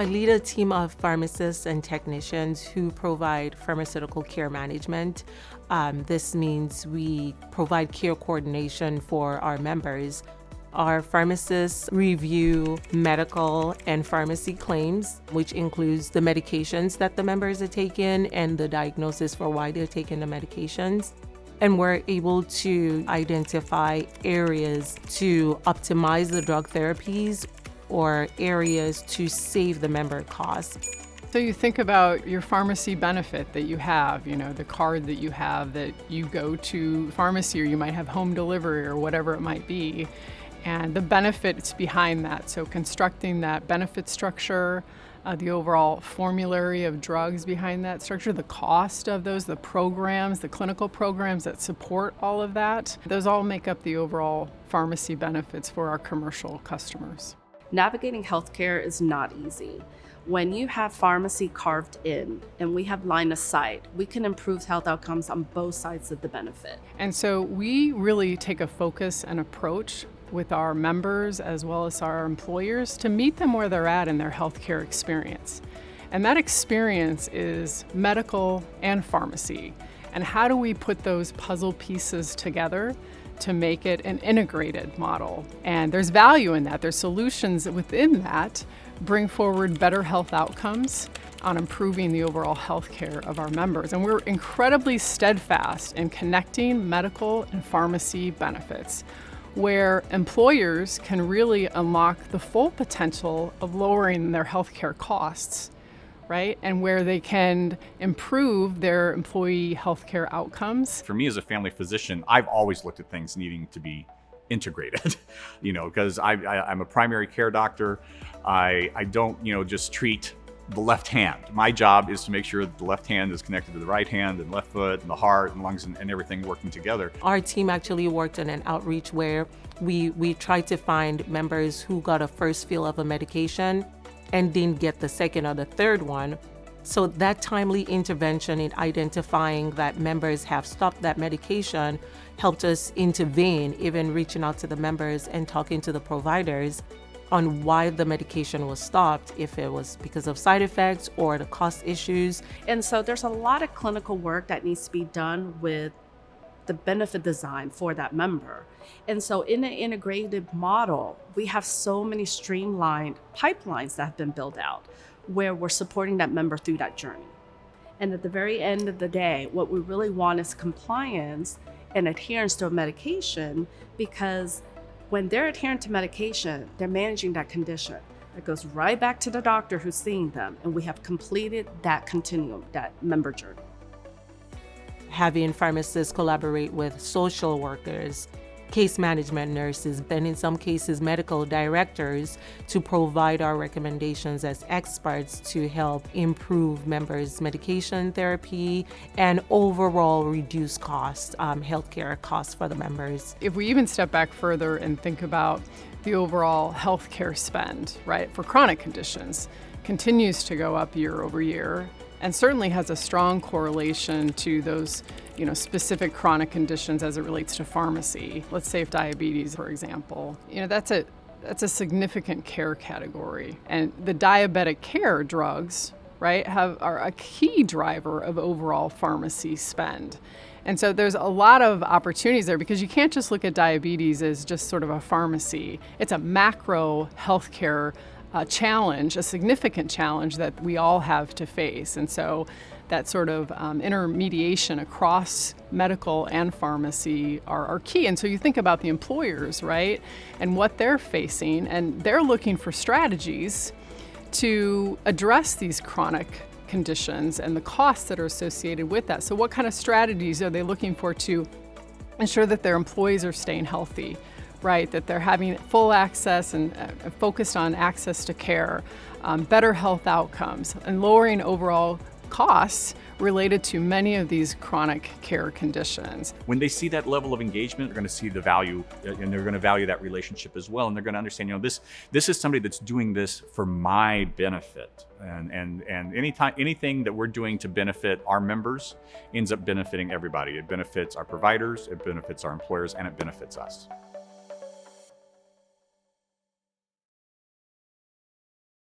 I lead a team of pharmacists and technicians who provide pharmaceutical care management. This means we provide care coordination for our members. Our pharmacists review medical and pharmacy claims, which includes the medications that the members are taking and the diagnosis for why they're taking the medications. And we're able to identify areas to optimize the drug therapies or areas to save the member costs. So you think about your pharmacy benefit that you have, the card that you have that you go to pharmacy, or you might have home delivery or whatever it might be, and the benefits behind that. So constructing that benefit structure, the overall formulary of drugs behind that structure, the cost of those, the programs, the clinical programs that support all of that, those all make up the overall pharmacy benefits for our commercial customers. Navigating healthcare is not easy. When you have pharmacy carved in and we have line of sight, we can improve health outcomes on both sides of the benefit. And so we really take a focus and approach with our members as well as our employers to meet them where they're at in their healthcare experience. And that experience is medical and pharmacy. And how do we put those puzzle pieces together to make it an integrated model? And there's value in that. There's solutions within that bring forward better health outcomes on improving the overall health care of our members. And we're incredibly steadfast in connecting medical and pharmacy benefits, where employers can really unlock the full potential of lowering their healthcare costs, right? And where they can improve their employee healthcare outcomes. For me as a family physician, I've always looked at things needing to be integrated, because I'm a primary care doctor. I don't, just treat the left hand. My job is to make sure that the left hand is connected to the right hand and left foot and the heart and lungs and everything working together. Our team actually worked on an outreach where we tried to find members who got a first fill of a medication and didn't get the second or the third one. So that timely intervention in identifying that members have stopped that medication helped us intervene, even reaching out to the members and talking to the providers on why the medication was stopped, if it was because of side effects or the cost issues. And so there's a lot of clinical work that needs to be done with the benefit design for that member. And so in an integrated model, we have so many streamlined pipelines that have been built out where we're supporting that member through that journey. And at the very end of the day, what we really want is compliance and adherence to a medication, because when they're adherent to medication, they're managing that condition. It goes right back to the doctor who's seeing them, and we have completed that continuum, that member journey. Having pharmacists collaborate with social workers, case management nurses, and in some cases medical directors to provide our recommendations as experts to help improve members' medication therapy and overall reduce costs, healthcare costs for the members. If we even step back further and think about the overall healthcare spend, right, for chronic conditions, continues to go up year over year, and certainly has a strong correlation to those specific chronic conditions as it relates to pharmacy. Let's say if diabetes, for example, that's a significant care category. And the diabetic care drugs, right, are a key driver of overall pharmacy spend. And so there's a lot of opportunities there, because you can't just look at diabetes as just sort of a pharmacy. It's a macro healthcare challenge, a significant challenge that we all have to face. And so that sort of intermediation across medical and pharmacy are key. And so you think about the employers, right, and what they're facing, and they're looking for strategies to address these chronic conditions and the costs that are associated with that. So what kind of strategies are they looking for to ensure that their employees are staying healthy, right, that they're having full access and focused on access to care, better health outcomes, and lowering overall costs related to many of these chronic care conditions. When they see that level of engagement, they're going to see the value, and they're going to value that relationship as well. And they're going to understand, this is somebody that's doing this for my benefit. And anything that we're doing to benefit our members ends up benefiting everybody. It benefits our providers, it benefits our employers, and it benefits us.